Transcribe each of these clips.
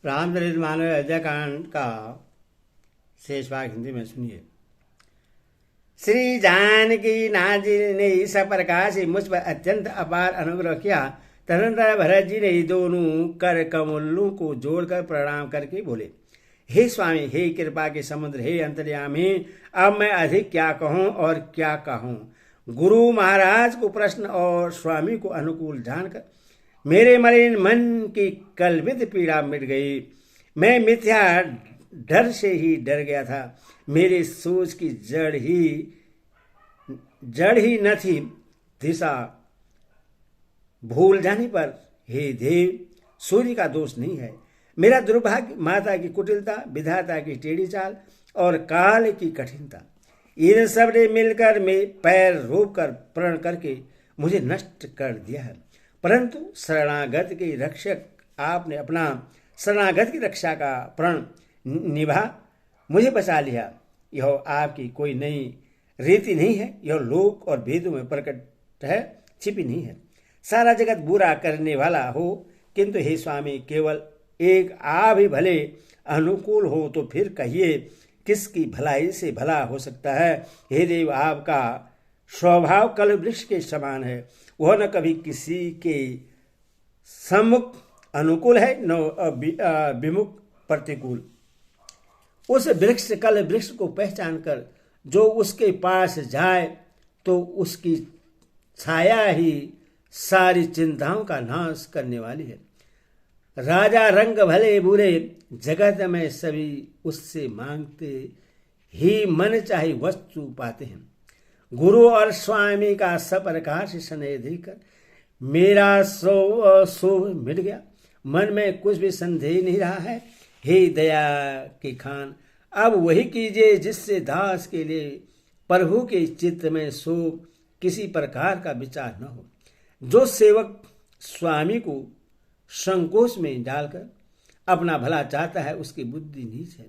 रामचरित मानव अयोध्या कांड का शेष भाग हिंदी में सुनिए। श्री जानकी नाजी ने इस प्रकार से मुझ पर अत्यंत अपार अनुग्रह किया। तदनंतर भरत जी ने दोनों कर कमलों को जोड़कर प्रणाम करके बोले, हे स्वामी, हे कृपा के समुद्र, हे अंतर्यामी, अब मैं अधिक क्या कहूँ और क्या कहूँ। गुरु महाराज को प्रश्न और स्वामी को अनुकूल जानकर मेरे मलिन मन की कल्पित पीड़ा मिट गई। मैं मिथ्या डर से ही डर गया था। मेरी सोच की जड़ ही न थी। दिशा भूल जाने पर हे देव, सूर्य का दोष नहीं है। मेरा दुर्भाग्य माता की कुटिलता, विधाता की टेढ़ी चाल और काल की कठिनता, इन सब ने मिलकर में पैर रोक कर प्रण करके मुझे नष्ट कर दिया है। परंतु शरणागत के रक्षक आपने अपना शरणागत की रक्षा का प्रण निभा मुझे बचा लिया। यह आपकी कोई नई रीति नहीं है, यह लोक और वेदों में प्रकट है, छिपी नहीं है। सारा जगत बुरा करने वाला हो, किंतु हे स्वामी, केवल एक आप ही भले अनुकूल हो तो फिर कहिए किसकी भलाई से भला हो सकता है। हे देव, आपका स्वभाव कल वृक्ष के समान है। वह न कभी किसी के सम्मुख अनुकूल है, न विमुख प्रतिकूल। उस वृक्ष कल वृक्ष को पहचान कर जो उसके पास जाए तो उसकी छाया ही सारी चिंताओं का नाश करने वाली है। राजा रंग भले बुरे जगत में सभी उससे मांगते ही मन चाहे वस्तु पाते हैं। गुरु और स्वामी का सब प्रकार से स्नेह देकर मेरा शोभ मिट गया। मन में कुछ भी संदेह नहीं रहा है। हे दया के खान, अब वही कीजिए जिससे दास के लिए प्रभु के चित्त में शोभ किसी प्रकार का विचार न हो। जो सेवक स्वामी को संकोच में डालकर अपना भला चाहता है, उसकी बुद्धि नीच है।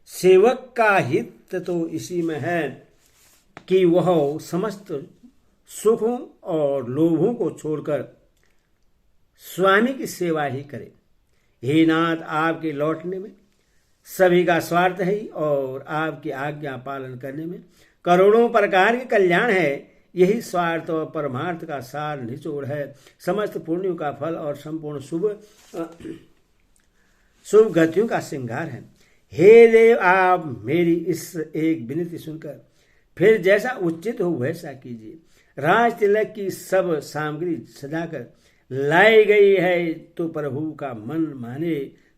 सेवक का हित तो इसी में है कि वह समस्त सुखों और लोभों को छोड़कर स्वामी की सेवा ही करे। हे नाथ, आपके लौटने में सभी का स्वार्थ है और आपकी आज्ञा पालन करने में करोड़ों प्रकार के कल्याण है। यही स्वार्थ और परमार्थ का सार निचोड़ है। समस्त पुण्यों का फल और संपूर्ण शुभ गतियों का श्रृंगार है। हे देव, आप मेरी इस एक विनती सुनकर फिर जैसा उचित हो वैसा कीजिए। राज तिलक की सब सामग्री सजाकर लाई गई है, तो प्रभु का मन माने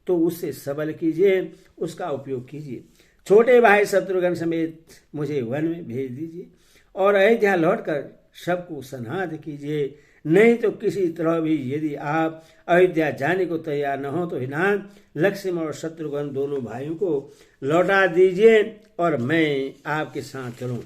तो उससे सबल कीजिए, उसका उपयोग कीजिए। छोटे भाई शत्रुघ्न समेत मुझे वन में भेज दीजिए और अयोध्या लौटकर सबको सनाथ कीजिए। नहीं तो किसी तरह भी यदि आप अयोध्या जाने को तैयार न हो तो हिनान लक्ष्मण और शत्रुघ्न दोनों भाइयों को लौटा दीजिए और मैं आपके साथ चलूं।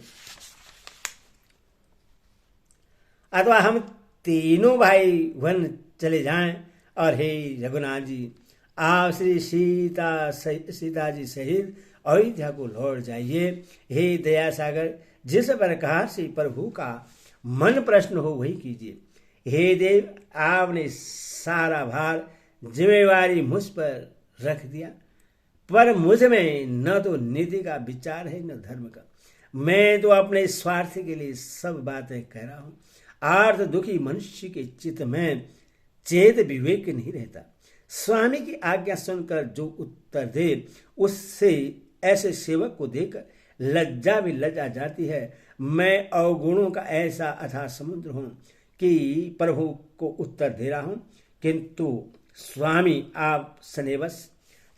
अथवा हम तीनों भाई वन चले जाएं और हे रघुनाथ जी, आप श्री सीता जी सहित अयोध्या को लौट जाइए। हे दया सागर, जिस प्रकार से प्रभु का मन प्रश्न हो वही कीजिए। हे देव, आपने सारा भार जिम्मेवारी मुझ पर रख दिया, पर मुझ में न तो नीति का विचार है न धर्म का। मैं तो अपने स्वार्थ के लिए सब बातें कह रहा हूँ। आर्थ दुखी मनुष्य के चित्त में चेत विवेक नहीं रहता। स्वामी की आज्ञा सुनकर जो उत्तर दे, उससे ऐसे सेवक को देखकर लज्जा भी लज्जा जाती है। मैं अवगुणों का ऐसा अथाह समुद्र हूं कि प्रभु को उत्तर दे रहा हूं, किंतु स्वामी आप स्नेहवश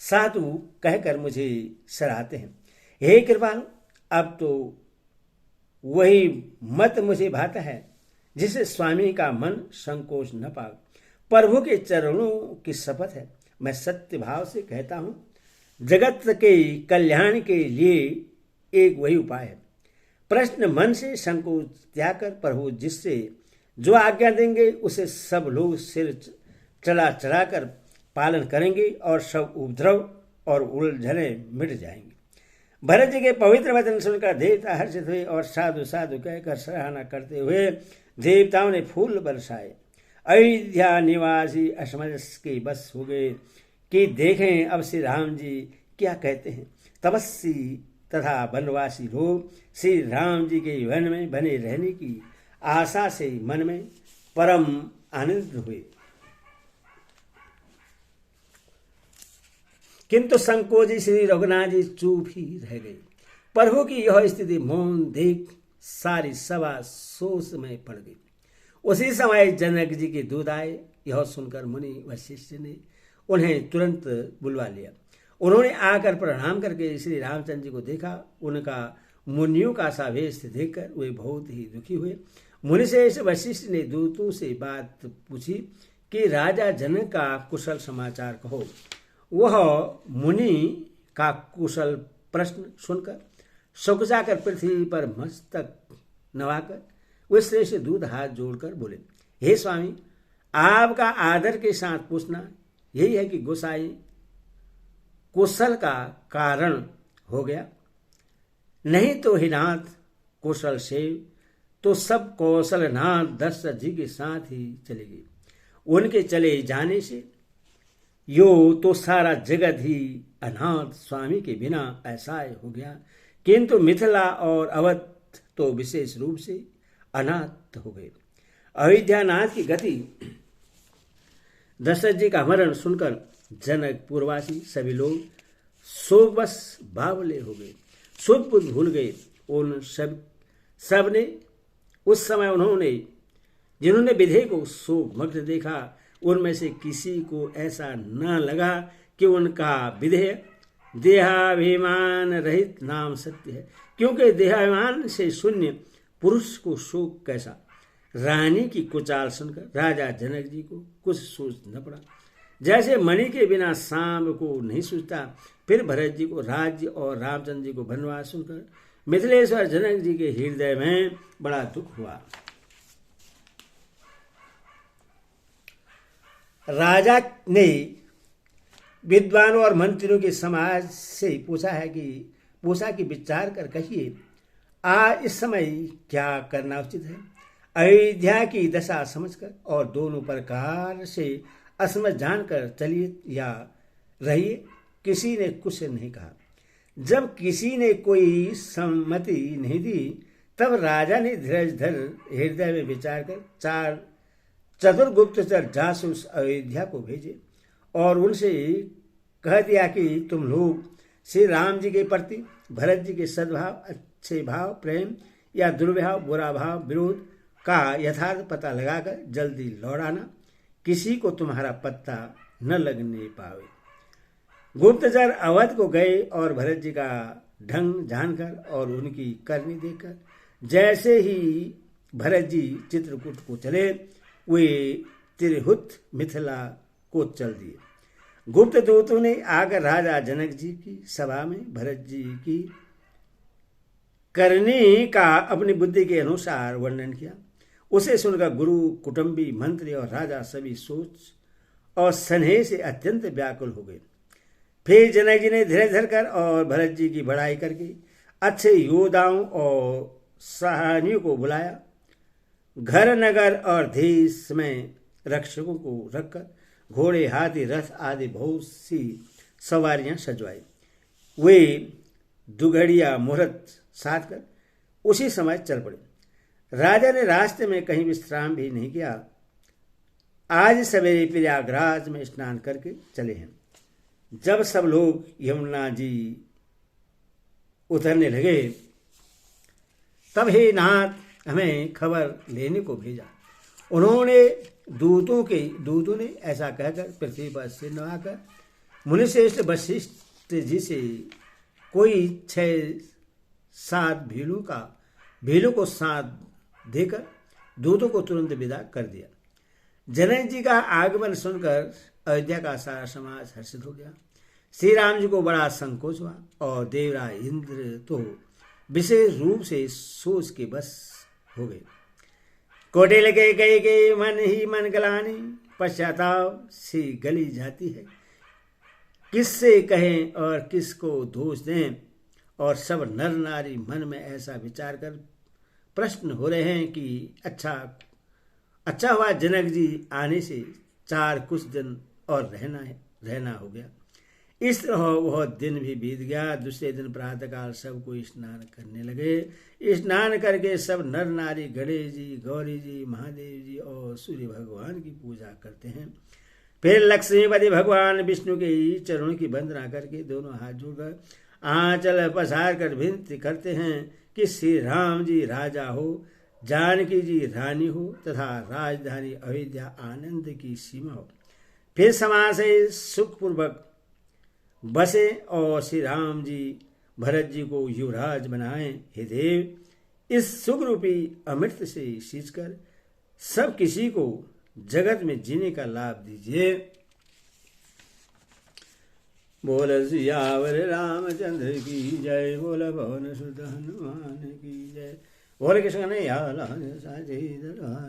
साधु कहकर मुझे सराहते हैं। हे कृपालु, अब तो वही मत मुझे भाता है जिसे स्वामी का मन संकोच न पाए। प्रभु के चरणों की शपथ है, मैं सत्य भाव से कहता हूं, जगत के कल्याण के लिए एक वही उपाय है। प्रश्न मन से संकोच त्याग कर प्रभु जिससे जो आज्ञा देंगे उसे सब लोग सिर चढ़ाकर पालन करेंगे और सब उपद्रव और उलझने मिट जाएंगे। भरत जी के पवित्र वचन सुनकर देवता हर्षित हुए और साधु साधु कहकर सराहना करते हुए देवताओं ने फूल बरसाए। अयोध्या निवासी असमंजस के बस हो गए कि देखें अब श्री राम जी क्या कहते हैं। तपस्वी तथा वनवासी लोग श्री राम जी के वन में बने रहने की आशा से मन में परम आनंदित हुए, किंतु संकोची श्री रघुनाथ जी चुप ही रह गए। प्रभु की यह स्थिति मौन देख सारी सभा सोच में पड़ गई। उसी समय जनक जी के दूत आए। यह सुनकर मुनि वशिष्ठ ने उन्हें तुरंत बुलवा लिया। उन्होंने आकर प्रणाम करके श्री रामचंद्र जी को देखा। उनका मुनियों का सा वेश देखकर वे बहुत ही दुखी हुए। मुनिश्रेष्ठ वशिष्ठ ने दूतों से बात पूछी कि राजा जनक का कुशल समाचार कहो। वह मुनि का कुशल प्रश्न सुनकर सुख जाकर पृथ्वी पर मस्तक नवाकर वे श्रेष्ठ दूत हाथ जोड़कर बोले, हे स्वामी, आपका आदर के साथ पूछना यही है कि गोसाई कुशल का कारण हो गया, नहीं तो ही नाथ कुशल से तो सब कौशल नाथ दशरथ जी के साथ ही चलेगी। उनके चले जाने से यो तो सारा जगत ही अनाथ स्वामी के बिना ऐसा हो गया, किंतु मिथिला और अवध तो विशेष रूप से अनाथ हो गए। अयोध्यानाथ की गति दशरथ जी का मरण सुनकर जनक पूर्वासी सभी लोग शोकवश बावले हो गए, सुध बुध भूल गए। उन सब ने उस समय उन्होंने जिन्होंने विधेय को शोकमग्न देखा, उनमें से किसी को ऐसा न लगा कि उनका विधेय देहाभिमान रहित नाम सत्य है, क्योंकि देहाभिमान से शून्य पुरुष को शोक कैसा। रानी की कुचाल सुनकर राजा जनक जी को कुछ सोच न पड़ा। जैसे मणि के बिना सांप को नहीं सूझता, फिर भरत जी को राज्य और रामचंद्र जी को वनवास सुनकर मिथिलेश्वर जनक जी के हृदय में बड़ा दुख हुआ। राजा ने विद्वानों और मंत्रियों के समाज से पूछा कि विचार कर कहिए, आज इस समय क्या करना उचित है। अयोध्या की दशा समझकर और दोनों प्रकार से असमझ जानकर चलिए या रहिए। किसी ने कुछ नहीं कहा। जब किसी ने कोई सम्मति नहीं दी, तब राजा ने धीरज धर हृदय में विचार कर 4 चतुर्गुप्तचर जासूस अयोध्या को भेजे और उनसे कह दिया कि तुम लोग श्री राम जी के प्रति भरत जी के सद्भाव, अच्छे भाव, प्रेम या दुर्व्यवहार, बुरा भाव, विरोध का यथार्थ पता लगाकर जल्दी लौट आना। किसी को तुम्हारा पत्ता न लगने पावे। गुप्तचर अवध को गए और भरत जी का ढंग जानकर और उनकी करनी देखकर जैसे ही भरत जी चित्रकूट को चले, वे तिरहुत मिथिला को चल दिए। गुप्त दूतों ने आकर राजा जनक जी की सभा में भरत जी की करनी का अपनी बुद्धि के अनुसार वर्णन किया। उसे सुनकर गुरु, कुटुंबी, मंत्री और राजा सभी सोच और स्नेह से अत्यंत व्याकुल हो गए। फिर जनक जी ने धीरज धरकर और भरत जी की बड़ाई करके अच्छे योद्धाओं और सहानियों को बुलाया। घर, नगर और देश में रक्षकों को रखकर घोड़े, हाथी, रथ आदि बहुत सी सवारियां सजवाई। वे दुघड़िया मुहूर्त साध कर उसी समय चल पड़े। राजा ने रास्ते में कहीं विश्राम भी नहीं किया। आज सवेरे प्रयागराज में स्नान करके चले हैं। जब सब लोग यमुना जी उतरने लगे, तब हे नाथ हमें खबर लेने को भेजा। उन्होंने दूतों ने ऐसा कहकर पृथ्वी पर सिर नवाकर मुनिश्रेष्ठ वशिष्ठ जी से कोई 6-7 भीलों को साथ देकर दूतों को तुरंत विदा कर दिया। जनक जी का आगमन सुनकर अयोध्या का सारा समाज हर्षित हो गया। श्री राम जी को बड़ा संकोच हुआ और देवराज इंद्र तो विशेष रूप से सोच के बस हो गए। कोटिल के कई के मन ही मन गलानी, पश्चाताप से गली जाती है। किससे कहें और किसको दोष दें। और सब नर नारी मन में ऐसा विचार कर प्रश्न हो रहे हैं कि अच्छा हुआ जनक जी आने से 4 कुछ दिन और रहना हो गया। इस तरह वह दिन भी बीत गया। दूसरे दिन प्रातःकाल सबको स्नान करने लगे। स्नान करके सब नर नारी गणेश जी, गौरी जी, महादेव जी और सूर्य भगवान की पूजा करते हैं। फिर लक्ष्मीपति भगवान विष्णु के चरणों की वंदना करके दोनों हाथ जोड़कर आंचल पसार कर विनती करते हैं कि श्री राम जी राजा हो, जानकी जी रानी हो तथा राजधानी अयोध्या आनंद की सीमा हो। फिर समाज से सुखपूर्वक बसे और श्री राम जी भरत जी को युवराज बनाएं। हे देव, इस सुख रूपी अमृत से सींचकर सब किसी को जगत में जीने का लाभ दीजिए। बोल सियावर रामचंद्र की जय, बोल पवन सुत हनुमान की जय, बोल कृष्ण कन्हैया लाल साचे दरबार।